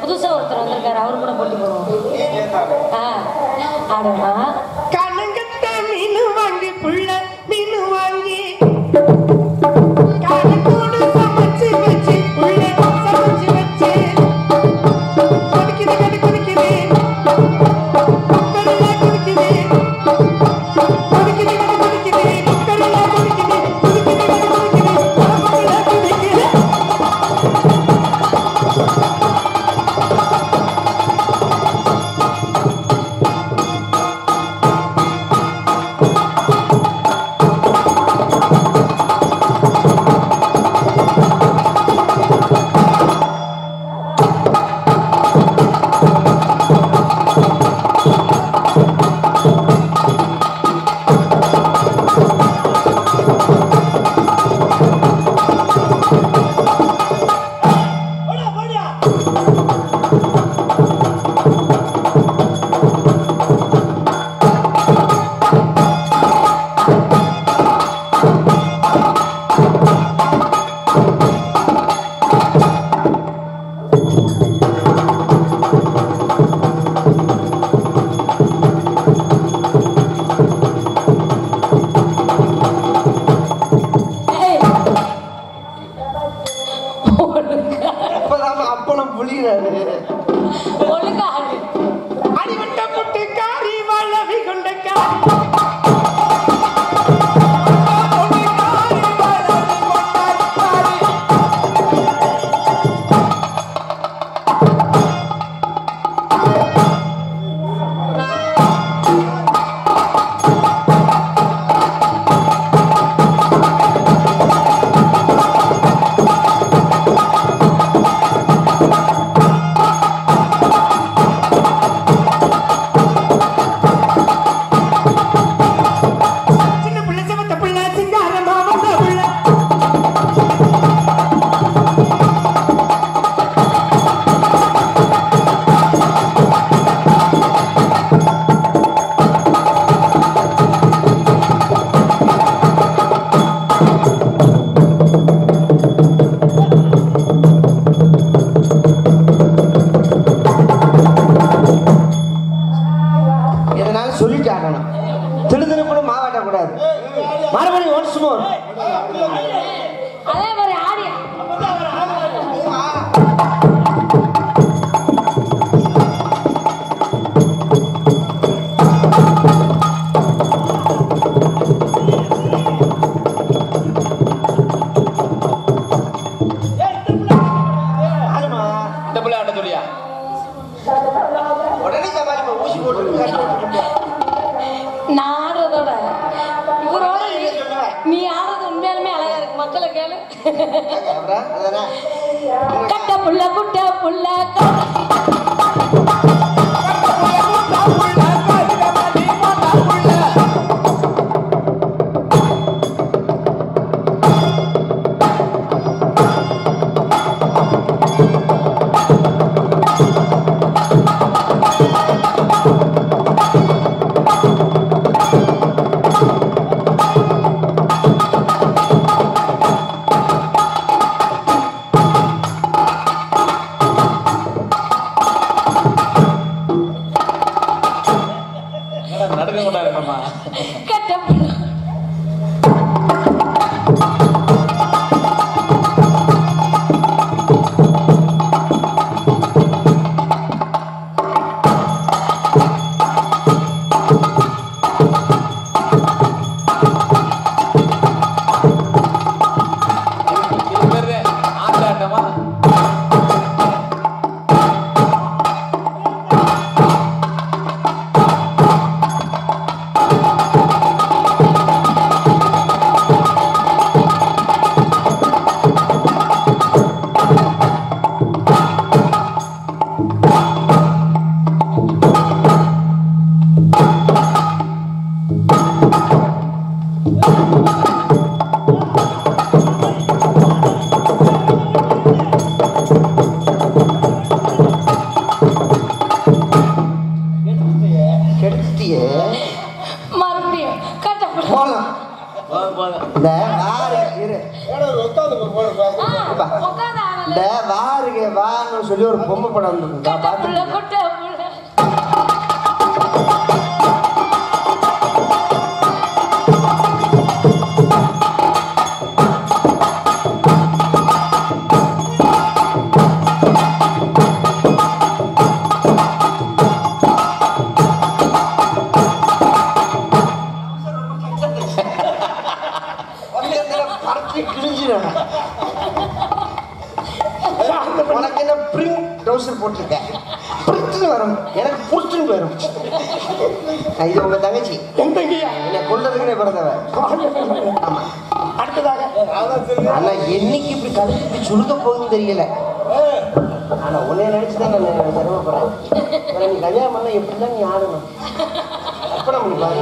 புதுசா ஒருத்தர் வந்திருக்காரு, அவரு கூட போட்டி போடுவோம். கணங்கத்த மீனு வாங்கி புள்ள மீனு வாங்கி சமைச்சு வச்சு புள்ள சமைச்சு வச்சு குடிக்குது கடி குடிக்குது குக்கரில குடிக்குது குடிக்குது கடி குடிக்குது குக்கரில குடிக்குது குடிக்குது கடி குடிக்குது குழம்புல குடிக்குது. கட்ட புள்ள குட்ட புள்ள இந்த வாருங்க வான்னு சொல்லி ஒரு பொம்மை படம் வந்து உனக்கு என்ன பிரிண்ட் ட்ரௌசர் போட்டிருக்கேன் பிரிண்ட் வரும் எனக்கு புடிச்சுன்னு வரும். இது உங்க தங்கச்சி என்ன கொள்றதுக்குன்னே பிறந்தவ. ஆமா அடுத்ததாக ஆனா என்னைக்கு இப்படி கழுத்து இப்படி சுருக்க போகுதுன்னு தெரியல. ஆனா உன்னை நினைச்சுதான் நான் சிரமப்படுறேன். நீ கல்யாணம் பண்ண எப்படிதான் நீ ஆடணும் அப்ப நம்ம பாரு.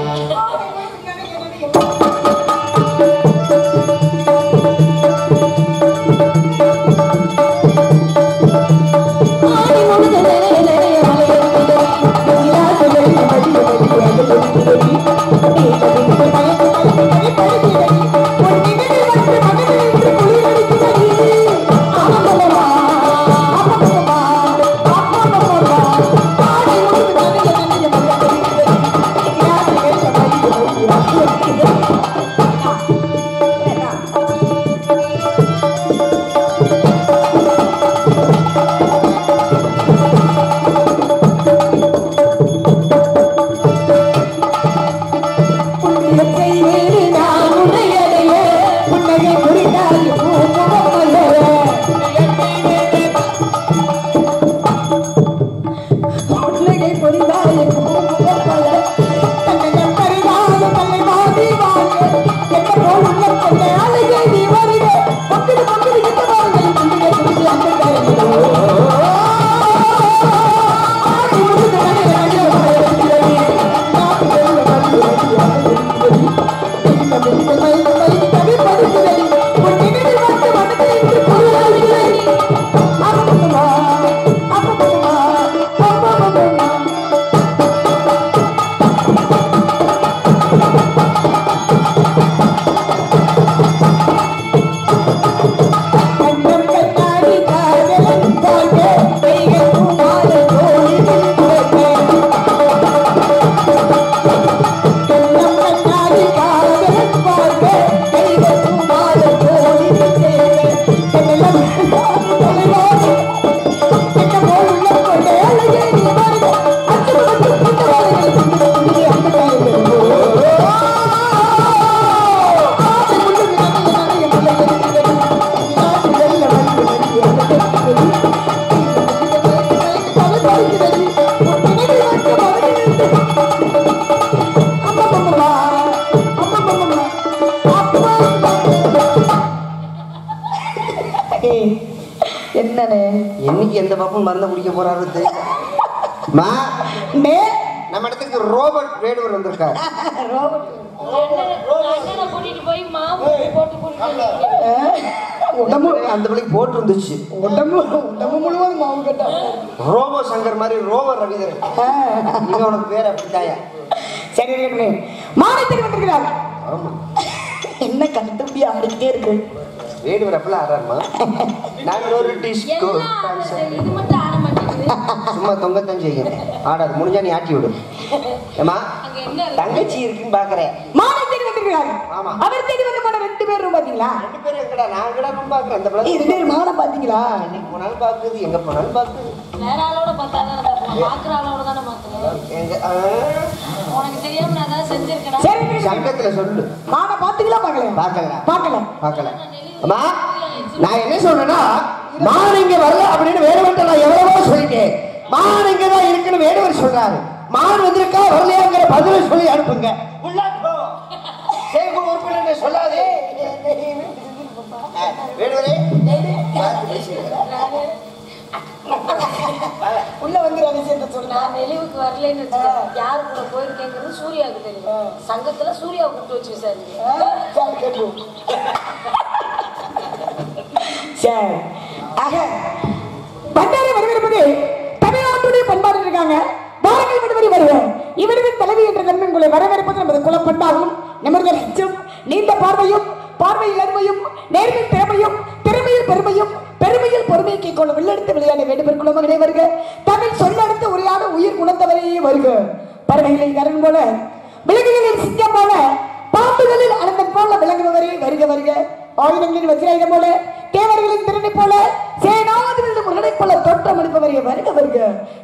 என்னைக்கு எந்த பாப்பும் மருந்து குடிக்க போறாரு நம்ம இடத்துக்கு ரோபர்ட் வேடுவர் வந்திருக்காரு. உடம்பு அந்த பிள்ளைக்கு போட்டு இருந்துச்சு. உடம்பு முழுவதும் மாவு கட்டா ரோபோ சங்கர் மாதிரி ரோபோ ரவிதர். நீங்க உனக்கு பேர் அப்படித்தாயா? சரி மாநிலத்தில் வந்திருக்கிறார். என்ன கண்டுபிடி ஆடிக்கிட்டே இருக்கு. வேடுவர் அப்பெல்லாம் ஆடுறாருமா. நாங்கள் ஒரு டிஸ்கோ சும்மா தொங்கத்தான் செய்யும் ஆடாது. முடிஞ்சா நீ ஆட்டி விடு. ஏமா தங்கச்சி இருக்குன்னு பாக்குறேன். ஆமா அவர் தேடி வந்து போன 2 பேரும் பாத்தீங்களா? 2 பேரும் எங்கடா? நான் எங்கடா பாக்குறேன். அந்த பிள்ளை 2 பேரும் மாட பாத்தீங்களா? இன்னைக்கு போனாலும் பாக்குது, எங்க போனாலும் பாக்குது. வேற ஆளோட பார்த்தாதான் பாக்குற ஆளோட தான பாக்குறேன். எங்க உனக்கு தெரியாம நான் தான் செஞ்சிருக்கேன். சரி சங்கத்துல சொல்லு. மாட பாத்தீங்களா? பார்க்கல. அம்மா நான் என்ன சொல்றேன்னா மான் இங்க வரல அப்படின்னு வேடுவர்ட்ட நான் எவ்வளவோ சொல்லிட்டேன். மான் இங்க தான் இருக்குன்னு வேடுவர் சொல்றாரு. மான் வந்திருக்கா வரலையாங்கிற பதில சொல்லி அனுப்புங்க. சொல்லாதே வேடுவரே உள்ள வந்து சொன்னா நெளிவுக்கு வரலன்னு யாரு கூட போயிருக்கேங்கிறது சூர்யாவுக்கு தெரியும். சங்கத்துல சூர்யாவை கூப்பிட்டு வச்சு விசாரிங்க. சரி ஆக பண்டாரை வரவேற்பது தமிழ்நாட்டுடைய பண்பாடு இருக்காங்க. பாரங்கள் விடுவரை வருவேன். இவரின் தலைவி என்ற நன்மை உங்களை வரவேற்பது நமது குல பண்பாகும் நமது லட்சம் நீண்ட பார்வையும் பார்வையில் அருமையும் நேர்மையில் திறமையும் திறமையில் பெருமையும் பெருமையில் பொறுமையை கைக்கொள்ள வெள்ளெடுத்து விளையாட வேண்டும் குலமகளே வருக. தமிழ் சொல்லெடுத்து உரையாட உயிர் குணத்தவரையே வருக. பறவைகளில் கரண் போல விலங்குகளில் சிங்கம் போல பாம்புகளில் அனந்தன் போல விளங்குபவரே வருக வருக. ஆயுதங்களின் வஜ்ராயுதம் போல தேவர்களின் திறனை போல சேனாதிபதியின் முருகனை போல தோற்றம் அளிப்பவரே வருக வருக.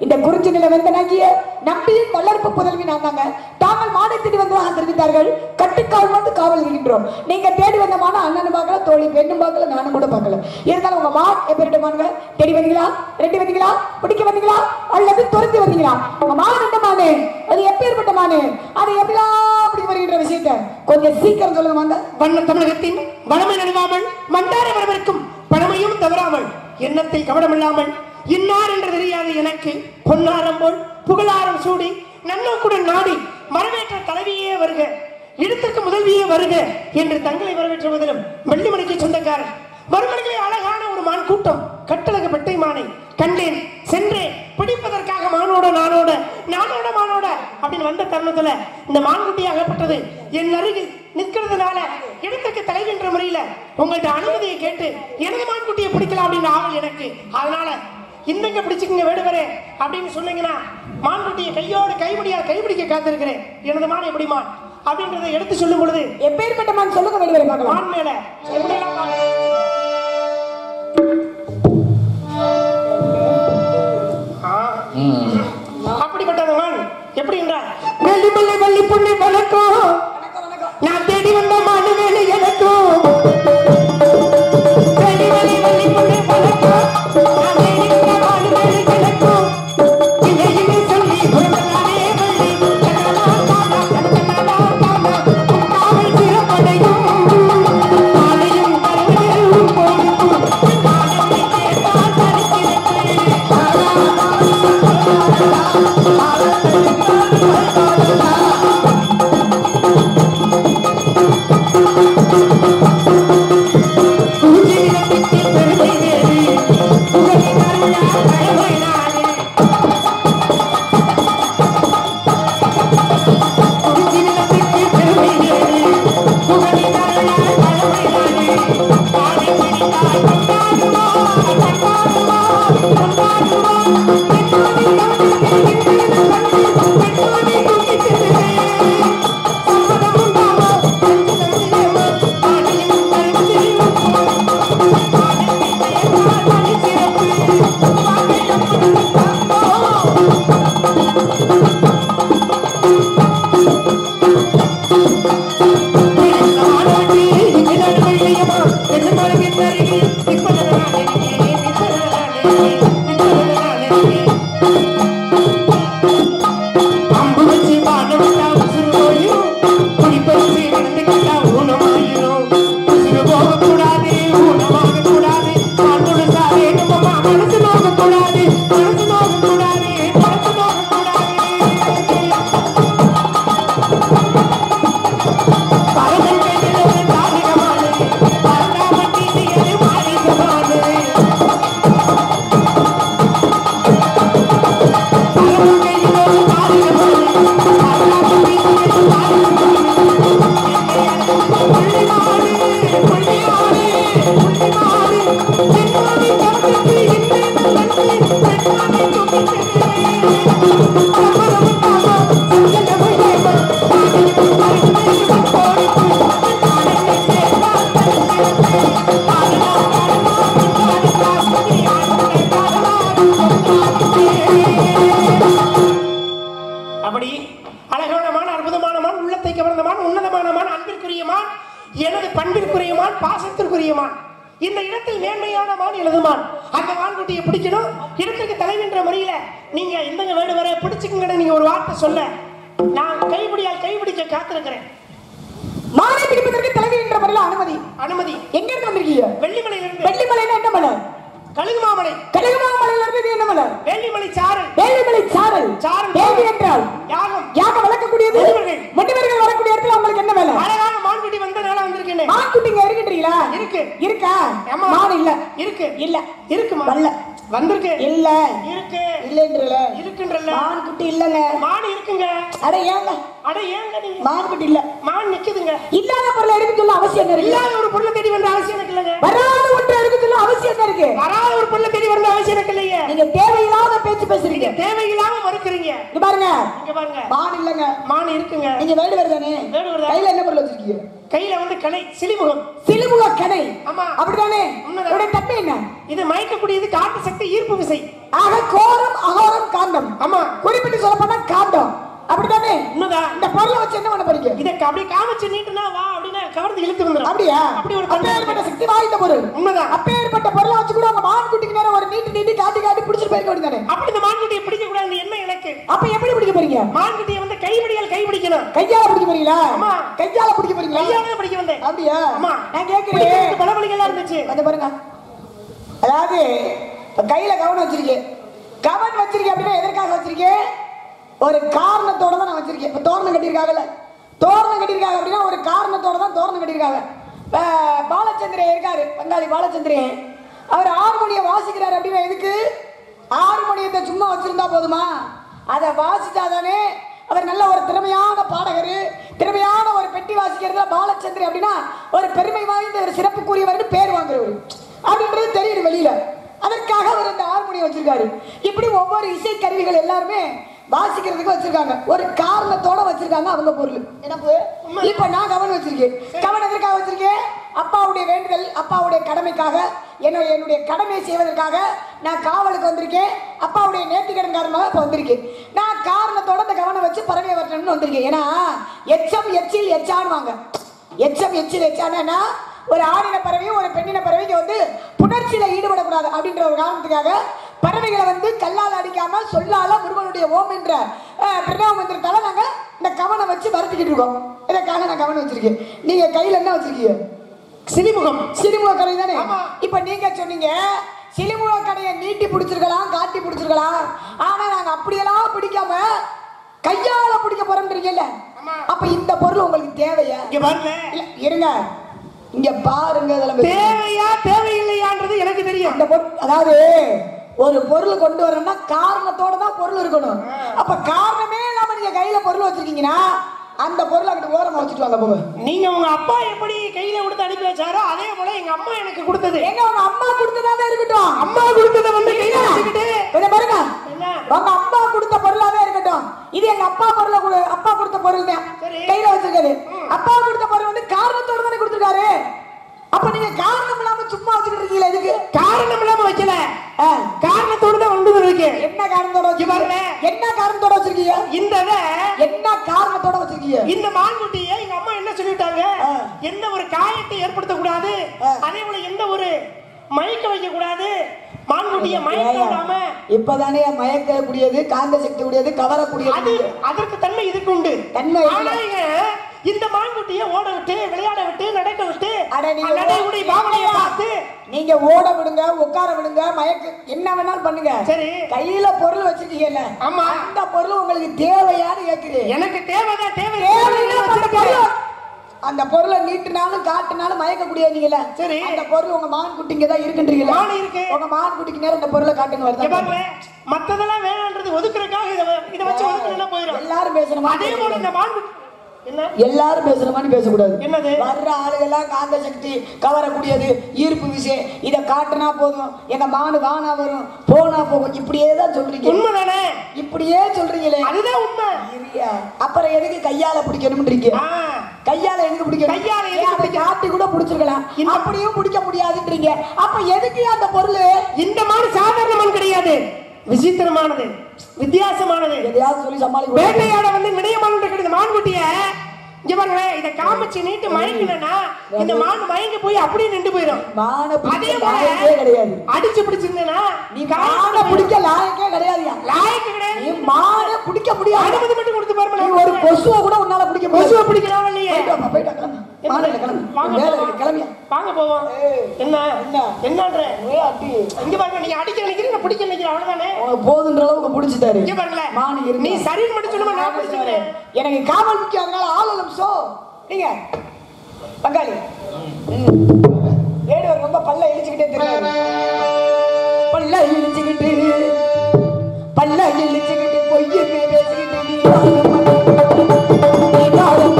இந்த குறிஞ்சி நில வெந்தனாகிய நம்பியின் வல்லறுப்பு புதல்வி நாங்க தாங்கள் மானை தேடி வந்ததாக தெரிவித்தார்கள். கட்டுக்காவல் வந்து காவல் இருக்கின்றோம். நீங்க தேடி வந்த மான அண்ணனும் பார்க்கல தோழி பெண்ணும் பார்க்கல நானும் கூட பார்க்கல. இருந்தாலும் உங்க மான் எப்படிட்ட மானுங்க தேடி வந்தீங்களா ரெட்டி வந்தீங்களா பிடிக்க வந்தீங்களா அல்லது துரத்தி வந்தீங்களா? உங்க மான் என்ன மானு அது எப்பேற்பட்ட மானு அது எப்படிலாம் அப்படி வருகின்ற விஷயத்த கொஞ்சம் சீக்கிரம் சொல்லுங்க. வாங்க. வண்ண தமிழகத்தின் வளமை நடுவாமல் மண்டார வரவிருக்கும் பழமையும் தவறாமல் எண்ணத்தில் கவனமில்லாமல் இன்னார் என்று தெரியாது எனக்கு பொன்னாரம் போல் புகழாரம் சூடி நன்னோக்குடன் நாடி வரவேற்ற தலைவியே வருக இடத்திற்கு முதல்வியே வருக என்று தங்களை வரவேற்றுவதிலும் வெள்ளிமணிக்கு சொந்தக்காரர் மறுமணிகளே அழகான ஒரு மான் கூட்டம் கட்டழகு பெட்டை மானை கண்டேன் சென்றேன் பிடிப்பதற்காக மானோட நானோட மானோட அப்படின்னு வந்த தருணத்துல இந்த மான்குட்டி அகப்பட்டது என் அருகில் நிற்கிறதுனால இடத்துக்கு தலைகின்ற முறையில உங்கள்ட்ட அனுமதியை கேட்டு எனது மான்குட்டியை பிடிக்கலாம் அப்படின்னு ஆவல் எனக்கு. அதனால இந்தங்க பிடிச்சுக்குங்க வேடுவரே அப்படின்னு சொன்னீங்கன்னா மான்குட்டியை கையோடு கைபிடிக்க காத்திருக்கிறேன். எனது மான் எப்படி மான் அப்படின்றத எடுத்து சொல்லும் பொழுது எப்பேற்பட்ட மான் சொல்லுங்க வேடுவரே பார்க்கலாம். மான் மேல எப்படியெல்லாம் அப்படிப்பட்ட மான் எப்படி என்றால் வெள்ளி வள்ளி புள்ளி வணக்கம் நான் தேடி வந்த மாடு வேலை எனக்கும் வெள்ளி வள்ளி புள்ளி வணக்கம் நான் தேடி வந்த மாடு வேலை எனக்கும் இதையுமே சொல்லி புறப்படாதே வள்ளி காவல் சிறப்படையும் காலையும் கருவிலும் போகும் காலத்தை கேட்டால் அப்படி அழகானமான அற்புதமானமான் உள்ளத்தை கவர்ந்தமான் உன்னதமானமான் அன்பிற்குரியமான் எனது பண்பிற்குரியமான் பாசத்திற்குரியமான் இந்த இடத்தில் மேன்மையானமான் எழுதுமான் அந்த மான்குட்டியை பிடிக்கணும் இடத்துக்கு தலைவென்ற முறையில நீங்க இந்த வேடு வர பிடிச்சுக்குங்க நீங்க ஒரு வார்த்தை சொல்ல நான் கைபிடிக்க காத்திருக்கிறேன். மானை பிடிப்பதற்கு தலைவி என்ற முறையில் அனுமதி எங்க இருந்து வந்திருக்கீங்க? வெள்ளிமலையிலிருந்து. வெள்ளிமலைன்னா என்ன மலை? கழுகுமாமலை. கழுகுமாமலையில இருந்து என்ன மலை? வேள்விமலை சாரல். வேள்விமலை சாரல். வேள்வி என்றால் யாகம் வளர்க்கக்கூடியது. முனிவர்கள் வரக்கூடிய இடத்துல உங்களுக்கு என்ன வேலை? அழகான மான்குட்டி வந்த நேரம் வந்திருக்கேன். மான்குட்டிங்க இருக்கின்றீங்களா? இருக்கா? மான் இல்ல இருக்கு இல்ல இருக்குமா வரல வந்திருக்கு இல்ல இருக்கு இல்லன்றல இருக்குன்றல மான் குட்டி இல்லங்க மான் இருக்குங்க அட ஏங்க நீங்க மான் குட்டி இல்ல மான் நிக்குதுங்க இல்லாத பொருள் எடுக்க சொல்ல அவசியம் என்ன இருக்கு இல்லாத ஒரு பொருளை தேடி வந்த அவசியம் எனக்கு இல்லங்க வராத ஒன்று எடுக்க சொல்ல அவசியம் என்ன இருக்கு வராத ஒரு பொருளை தேடி வந்த அவசியம் எனக்கு இல்லையே நீங்க தேவையில்லாத பேச்சு பேசுறீங்க தேவையில்லாம மறுக்கிறீங்க இங்க பாருங்க மான் இல்லங்க மான் இருக்குங்க நீங்க வேடுவர் தானே வேடுவர் கையில என்ன பொருள் வச்சிருக்கீங்க கையில வந்து கலை சிலிமுகம் கணை ஆமா அப்படிதானே உடைய தப்பு என்ன இது மயக்கக்கூடியது காட்டு சக்தி ஈர்ப்பு விசை ஆக கோரம் அகோரம் காண்டம் ஆமா குறிப்பிட்டு சொல்ல போனா காண்டம் அப்படிதானே உண்மைதான் இந்த பொருளை வச்சு என்ன பண்ண போறீங்க இதை அப்படியே காமிச்சு நீட்டுனா வா அப்படின்னா கவர்ந்து இழுத்து வந்துடும் அப்படியா அப்படி ஒரு அப்பேற்பட்ட சக்தி வாய்ந்த பொருள் உண்மைதான் அப்பேற்பட்ட பொருளை வச்சு கூட உங்க மான் குட்டிக்கு நேரம் ஒரு நீட்டி காட்டி பிடிச்சிட்டு போயிருக்க வேண்டியதானே அப்படி இந்த மான்குட்டியை பிடிக்க கூடாது என்ன எனக்கு அப்ப எப்படி பிடிக்க போறீங்க மான்குட்டியை வந்து கை பிடிக்கணும் கையால பிடிக்க போறீங்களா ஆமா கையால பிடிக்க போறீங்களா கையால பிடிக்க வந்தேன் அப்படியா ஆமா நான் கேக்குறேன் பலபலிகளா இருந்துச்சு வந்து பாருங்க அதாவது கையில கவனம் வச்சிருக்கேன் அப்படின்னா எதற்காக வச்சிருக்கேன் ஒரு காரணத்தோட தான் நான் வச்சிருக்கேன் இப்ப தோரணம் கட்டியிருக்காங்கல்ல தோரணம் கட்டியிருக்காங்க அப்படின்னா ஒரு காரணத்தோட தான் தோரணம் கட்டியிருக்காங்க பாலச்சந்திரன் இருக்காரு பங்காளி பாலச்சந்திரன் அவர் ஹார்மோனியம் வாசிக்கிறார் அப்படின்னா எதுக்கு ஹார்மோனியத்தை சும்மா வச்சிருந்தா போதுமா அதை வாசிச்சாதானே அவர் நல்ல ஒரு திறமையான பாடகர் திறமையான ஒரு பெட்டி வாசிக்கிறதுல பாலச்சந்திரன் அப்படின்னா ஒரு பெருமை வாய்ந்த ஒரு சிறப்புக்குரியவர் பேர் வாங்குறவர் அப்படின்றது தெரியுது வெளியில அதற்காக அவர் அந்த ஹார்மோனியம் வச்சிருக்காரு இப்படி ஒவ்வொரு இசை கருவிகள் எல்லாருமே வாசிக்கிறதுக்கு வச்சிருக்காங்க ஒரு காரணத்தோட வச்சிருக்காங்க அவங்க பொருள் எனக்கு இப்ப நான் கவனம் வச்சிருக்கேன் கவனம் எதற்காக வச்சிருக்கேன் அப்பாவுடைய வேண்டுதல் அப்பாவுடைய கடமைக்காக என்னுடைய கடமை செய்வதற்காக நான் காவலுக்கு வந்திருக்கேன் அப்பாவுடைய நேர்த்திக்கடன் காரணமாக இப்ப வந்திருக்கேன் நான் காரணத்தோட அந்த கவனம் வச்சு பறவை வரணும்னு வந்திருக்கேன் ஏன்னா எச்சம் எச்சில் எச்சானுவாங்க எச்சம் எச்சில் எச்சானா ஒரு ஆணின பறவையும் ஒரு பெண்ணின பறவைக்கு வந்து புணர்ச்சியில ஈடுபடக்கூடாது அப்படின்ற ஒரு காரணத்துக்காக பறவைகளை வந்து கல்லால் அடிக்காம சொல்லால முருகனுடைய ஓம் என்ற பிரணவ மந்திரத்தால நாங்க இந்த கவனம் வச்சு வருத்திக்கிட்டு இருக்கோம் இதற்காக நான் கவனம் வச்சிருக்கேன் நீங்க கையில என்ன வச்சிருக்கீங்க சிலிமுக கடை தானே இப்ப நீங்க சொன்னீங்க சிலிமுக கடையை நீட்டி பிடிச்சிருக்கலாம் காட்டி பிடிச்சிருக்கலாம் ஆனா நாங்க அப்படியெல்லாம் பிடிக்காம கையால பிடிக்க போறோம்ன்றீங்கல்ல அப்ப இந்த பொருள் உங்களுக்கு தேவையா இருங்க இங்க பாருங்க தேவையா தேவையில்லையான்றது எனக்கு தெரியும் அதாவது ஒரு பொருள் கொண்டு வரணும்னா காரணத்தோட தான் பொருள் இருக்கணும் அப்ப காரணமே இல்லாம நீங்க கையில பொருள் வச்சிருக்கீங்கன்னா அந்த பொருளை அங்கிட்டு ஓரமா வச்சுட்டு வாங்க போங்க நீங்க உங்க அப்பா எப்படி கையில கொடுத்து அனுப்பி வச்சாரோ அதே போல எங்க அம்மா எனக்கு கொடுத்தது எங்க உங்க அம்மா கொடுத்ததாவே இருக்கட்டும் அம்மா கொடுத்தத வந்து கையில வச்சுக்கிட்டு கொஞ்சம் பாருங்க உங்க அம்மா கொடுத்த பொருளாவே இருக்கட்டும் இது எங்க அப்பா கொடுத்த பொருள் தான் கையில வச்சிருக்காரு அப்பா கொடுத்த பொருள் வந்து காரணத்தோட தானே கொடுத்திருக்காரு அப்ப நீங்க காரணம் இல்லாம சும்மா வச்சுக்கிட்டு இருக்கீங்களா எதுக்கு காரணம் இல்லாம வைக்கல காரணத்தோட தான் கொண்டு வந்திருக்கேன் என்ன காரணத்தோட வச்சிருக்கீங்க என்ன காரணத்தோட வச்சிருக்கீங்க இந்த என்ன காரணத்தோட வச்சிருக்கீங்க இந்த மான்குட்டியை எங்க அம்மா என்ன சொல்லிட்டாங்க எந்த ஒரு காயத்தை ஏற்படுத்த கூடாது அதே போல எந்த ஒரு மயக்க வைக்க கூடாது மான்குட்டியை மயக்க விடாம இப்பதானே மயக்க கூடியது காந்த சக்தி கூடியது கவரக்கூடியது அதற்கு தன்மை இதுக்கு உண்டு தன்மை இந்த மான்குட்டியை ஓட விட்டு விளையாட விட்டு நடக்க விட்டு நடைமுறை பாவனையை பார்த்து நீங்க ஓட விடுங்க உட்கார விடுங்க மயக்க என்ன வேணாலும் பண்ணுங்க சரி கையில பொருள் வச்சிருக்கீங்கல்ல ஆமா அந்த பொருள் உங்களுக்கு தேவையான்னு கேக்குது எனக்கு தேவைதான் தேவை அந்த பொருளை நீட்டினாலும் காட்டினாலும் மயக்கக்கூடியவீங்கல்ல சரி அந்த பொருள் உங்க மான் குட்டிங்க தான் இருக்குன்றீங்களா மான் இருக்கு உங்க மான் குட்டிக்கு நேரம் இந்த பொருளை காட்டுங்க வருது மத்ததெல்லாம் வேணான்றது ஒதுக்குறதுக்காக இதை வச்சு ஒதுக்குனா போயிடும் எல்லாரும் பேசணும் அதே போல இந்த மான் குட்டி எல்லாரும் பேசுற மாதிரி பேசக்கூடாது என்னது வர்ற ஆளுகெல்லாம் காந்த சக்தி கவரக்கூடியது ஈர்ப்பு விஷயம் இதை காட்டினா போதும் எங்க மானு வானா வரும் போனா போகும் இப்படியே தான் சொல்றீங்க உண்மைதானே இப்படியே சொல்றீங்களே அதுதான் உண்மை அப்புறம் எதுக்கு கையால பிடிக்கணும்ன்றீங்க கையால எதுக்கு பிடிக்கணும் கையால எதுக்கு காட்டி கூட பிடிச்சிருக்கலாம் அப்படியும் பிடிக்க முடியாதுன்றீங்க அப்ப எதுக்கு அந்த பொருள் இந்த மாதிரி சாதாரண மண் கிடையாது விசித்திரமானது வித்தியாசமானது எதையாவது சொல்லி சமாளிக்க வேட்டையாட வந்து விடயமான கிடையாது மான்குட்டிய இங்க பாருங்க இத காமிச்சு நீட்டு மயங்கினா இந்த மான் மயங்கி போய் அப்படியே நின்று போயிடும் அதே போல கிடையாது அடிச்சு பிடிச்சிருந்தா நீ மான பிடிக்க லாயக்கே கிடையாதுயா லாயக்கு கிடையாது நீ மான பிடிக்க முடியாது அனுமதி மட்டும் கொடுத்து பாருங்க நீ ஒரு கொசுவை கூட உன்னால பிடிக்க முடியாது கொசுவை பிடிக்கலாம் இல்லையே போய்டா மாலையில கிளம்பு கிளம்பியா வாங்க போவோம் என்ன என்னன்ற இங்க பாருங்க நீங்க அடிக்க நினைக்கிறீங்க நான் பிடிக்க நினைக்கிறேன் அவ்வளவுதானே போதுன்ற அளவுக்கு பிடிச்சிட்டாரு இங்க பாருங்க மானு இருக்கு நீ சரின்னு மட்டும் சொல்லுமா நான் பிடிச்சிக்கிறேன் எனக்கு காவல் முக்கியம் அதனால ஆளும் சோ நீங்க பங்காளி வேடுவர் ரொம்ப பல்ல இழிச்சுக்கிட்டே தெரியாது பல்ல இழிச்சுக்கிட்டு பொய்யுமே பேசிக்கிட்டு நீராகம்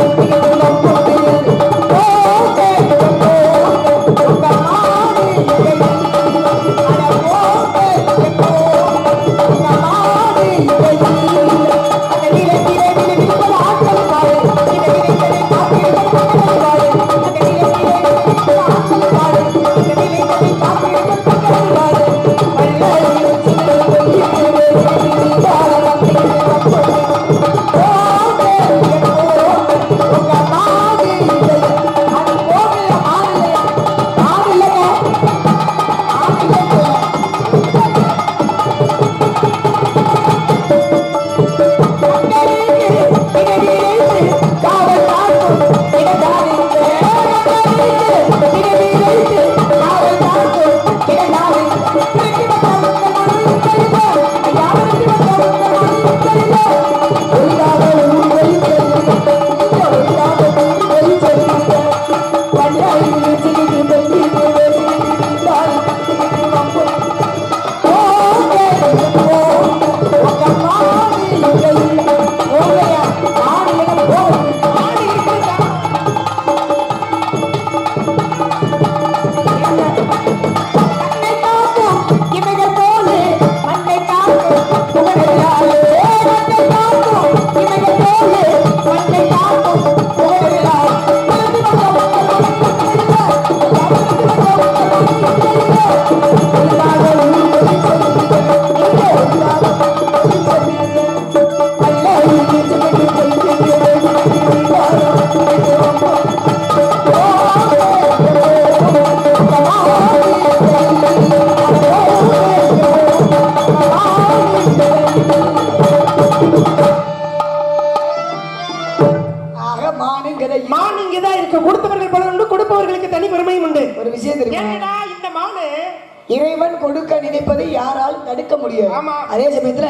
இறைவன் கொடுக்க நினைப்பதை யாராலும் தடுக்க முடியாது. அதே சமயத்துல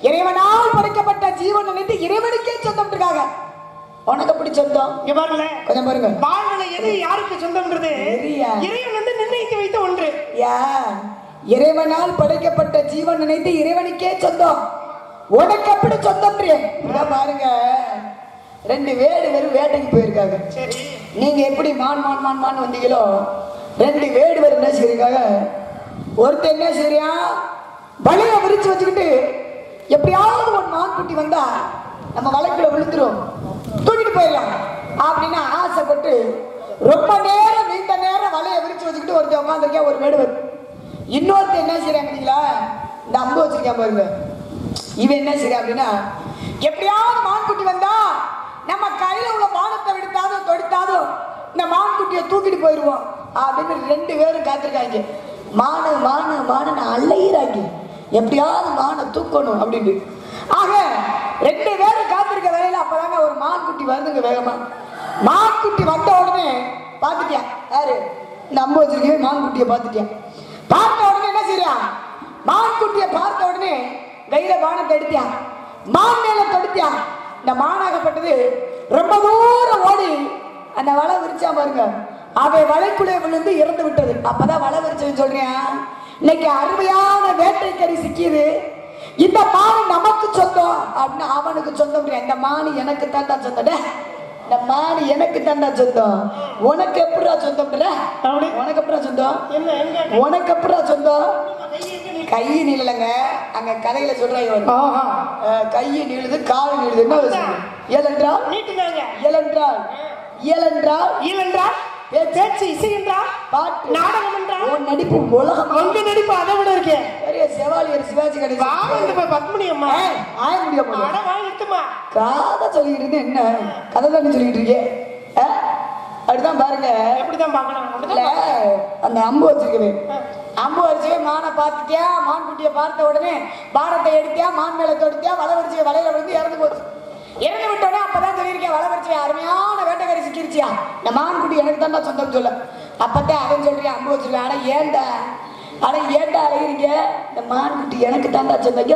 இறைவனால் படைக்கப்பட்ட ஜீவன் நினைத்து இறைவனுக்கே சொந்தம் இருக்காங்க. உனக்கு எப்படி சொந்தம்? இங்க பாருங்க, கொஞ்சம் பாருங்க. வாழ்வுல எது யாருக்கு சொந்தம்ன்றது இறைவன் வந்து நிர்ணயித்து வைத்த ஒன்று. இறைவனால் படைக்கப்பட்ட ஜீவன் நினைத்து இறைவனுக்கே சொந்தம். உனக்கு எப்படி சொந்தம்? பாருங்க, ரெண்டு வேடுவர் வேட்டைக்கு போயிருக்காங்க. நீங்க எப்படி மான் மான் மான் மான் வந்தீங்களோ, ரெண்டு வேடுவர் என்ன செய்யிருக்காங்க. ஒருத்தர் என்ன செய்யா, வலைய விரிச்சு வச்சுக்கிட்டு எப்படியாவது ஒரு மான் குட்டி வந்தா நம்ம வலைக்குள்ள விழுந்துரும், தூக்கிட்டு போயிடலாம் அப்படின்னு ஆசைப்பட்டு ரொம்ப நேரம் நீண்ட நேரம் வலைய விரிச்சு வச்சுக்கிட்டு ஒருத்தர் உட்காந்துருக்கேன். ஒரு வேடுவர். இன்னொருத்தர் என்ன செய்யறாங்க, இந்த அம்பு வச்சிருக்கேன் பாருங்க. இவன் என்ன செய்ய அப்படின்னா, எப்படியாவது மான்குட்டி வந்தா நம்ம கையில உள்ள மானத்தை விடுத்தாலும் தொடுத்தாலும் இந்த மான்குட்டியை தூக்கிட்டு போயிடுவோம் அப்படின்னு ரெண்டு பேரும் காத்திருக்காங்க. மான மான மான அள்ளையிறாங்க, எப்படியாவது மானை தூக்கணும் அப்படின்னு. ஆக ரெண்டு பேரும் காத்திருக்க வேலையில அப்பதாங்க ஒரு மான்குட்டி வருதுங்க வேகமா. மான்குட்டி வந்த உடனே பார்த்துட்டியா, யாரு இந்த அம்பு வச்சிருக்கேன், மான்குட்டியை பார்த்துட்டியா. பார்த்த உடனே என்ன செய்யா, மான்குட்டியை பார்த்த உடனே கையில மானத்தை எடுத்தியா, மான் மேல தொடுத்தியா. இந்த மானாகப்பட்டது ரொம்ப தூரம் ஓடி அந்த வலை விரிச்சா பாருங்க, அவை வலைக்குள்ளே விழுந்து இறந்து விட்டது. அப்பதான் வலை விரிச்சதுன்னு சொல்றேன். இன்னைக்கு அருமையான வேட்டைக்கறி சிக்கியது. இந்த மான் நமக்கு சொந்தம் அப்படின்னு அவனுக்கு சொந்தம். இந்த மான் எனக்கு தாண்டா சொந்தம், இந்த மான் எனக்கு தாண்டா சொந்தம். உனக்கு எப்படா சொந்தம்? உனக்கு எப்படா சொந்தம்? உனக்கு எப்படா சொந்தம்? கை நீளங்க, அங்க கதையில சொல்றாங்க, கை நீளுது கால் நீளுது. என்ன ஏலென்றால் ஏலென்றால் ஏலென்றால் ஏலென்றால் பேச்சு, இசை என்றால் பாட்டு, நாடகம் என்றால் நடிப்பு. உலகம் உங்க நடிப்பு அதை விட இருக்கே. பெரிய செவாலியர் சிவாஜி கணேசன் பத்மினி அம்மா ஆய முடியாம காதை சொல்லிட்டு இருந்து என்ன கதை தானே சொல்லிட்டு இருக்கே. அப்படிதான் பாருங்க, எப்படிதான் பாக்கணும். அந்த அம்பு வச்சிருக்கவே, அம்பு வரிச்சவே மானை பார்த்துட்டியா, மான் குட்டியை பார்த்த உடனே பானத்தை எடுத்தியா, மான் மேல தொடுத்தியா, வலை வரிச்சவே வலையில விழுந்து இறந்து போச்சு. இறந்து விட்டோடனே அப்பதான் சொல்லியிருக்கேன், வலை வரிச்சவே அருமையான வேட்டைக்கறி சிக்கிருச்சியா, இந்த மான் குட்டி எனக்கு தான்டா சொந்தம் சொல்ல. அப்பதான் அவன் சொல்றேன், அம்பு வச்சிருக்கேன். ஆனா ஏண்டா அழகிறீங்க, இந்த மான் குட்டி எனக்கு தாண்டா சொந்தம்,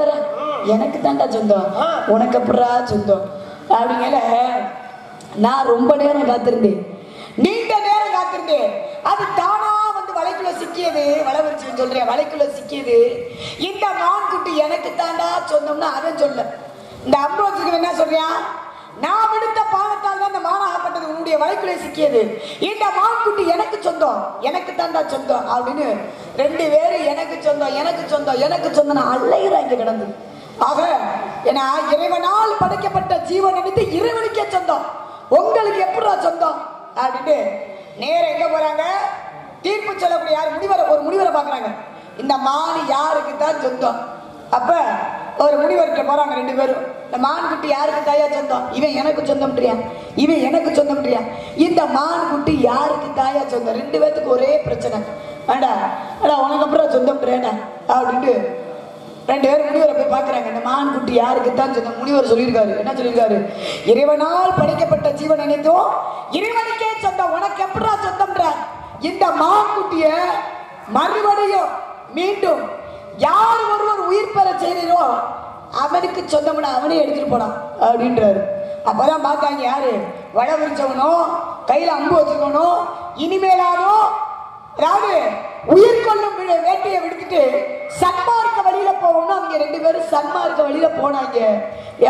எனக்கு தாண்டா சொந்தம், உனக்கு எப்படா சொந்தம் அப்படிங்கல. நான் ரொம்ப நேரம் காத்திருந்தேன், நீண்ட நேரம் காத்திருந்தேன். அது தானா வந்து வலைக்குள்ள சிக்கி சிக்கியது வளவரிச்சு சொல்றேன், வலைக்குள்ள சிக்கியது இந்த மான் குட்டி எனக்கு தாண்டா சொந்தம்னு அவன் சொல்ல. இந்த அம்ரோஜுக்கு என்ன சொல்றியான், நான் விடுத்த பாவத்தால் தான் இந்த மானாகப்பட்டது உன்னுடைய வலைக்குள்ளே சிக்கியது, இந்த மான் குட்டி எனக்கு சொந்தம், எனக்கு தாண்டா சொந்தம் அப்படின்னு ரெண்டு பேரும் எனக்கு சொந்தம் எனக்கு சொந்தம் எனக்கு சொந்தம் அலையிறாங்க கிடந்து. ஆக ஏன்னா இறைவனால் படைக்கப்பட்ட ஜீவன் அனைத்து இறைவனுக்கே சொந்தம், உங்களுக்கு எப்படா சொந்தம் அப்படின்ட்டு நேரம் எங்க போறாங்க, தீர்ப்பு சொல்லக்கூடிய யார் முனிவரை, ஒரு முனிவரை பாக்குறாங்க. இந்த மான் யாருக்கு தான் சொந்தம்? அப்ப ஒரு முனிவர்கிட்ட போறாங்க ரெண்டு பேரும். இந்த மான் குட்டி யாருக்கு தாயா சொந்தம்? இவன் எனக்கு சொந்தம்ன்றியா, இவன் எனக்கு சொந்தம்ன்றியா. இந்த மான் குட்டி யாருக்கு தாயா சொந்தம்? ரெண்டு பேத்துக்கு ஒரே பிரச்சனை. வேண்டா அடா உனக்கு அப்புறம் சொந்தம்ன்றேடா அப்படின்ட்டு ரெண்டு பேரும் முனிவரை போய் பாக்குறாங்க. இந்த மான் குட்டி யாருக்கு தான் சொந்தம்? முனிவர் சொல்லியிருக்காரு, என்ன சொல்லியிருக்காரு, இறைவனால் படைக்கப்பட்ட ஜீவன் அனைத்தும் இறைவனுக்கே சொந்தம், உனக்கு எப்படா சொந்தம்ன்ற. இந்த மான் குட்டிய மறுபடியும் மீண்டும் யார் ஒருவர் உயிர் பெற செய்தோ அவனுக்கு சொந்தம்னா அவனே எடுத்துட்டு போனான் அப்படின்றாரு. அப்பதான் பார்த்தாங்க யாரு, வள விரிச்சவனோ கையில அம்பு வச்சிருக்கனோ இனிமேலானோ அதாவது உயிர் கொள்ளும் வேட்டையை விடுத்துட்டு சன்மார்க்க வழியில போவோம்னா அவங்க ரெண்டு பேரும் சன்மார்க்க வழியில போனாங்க.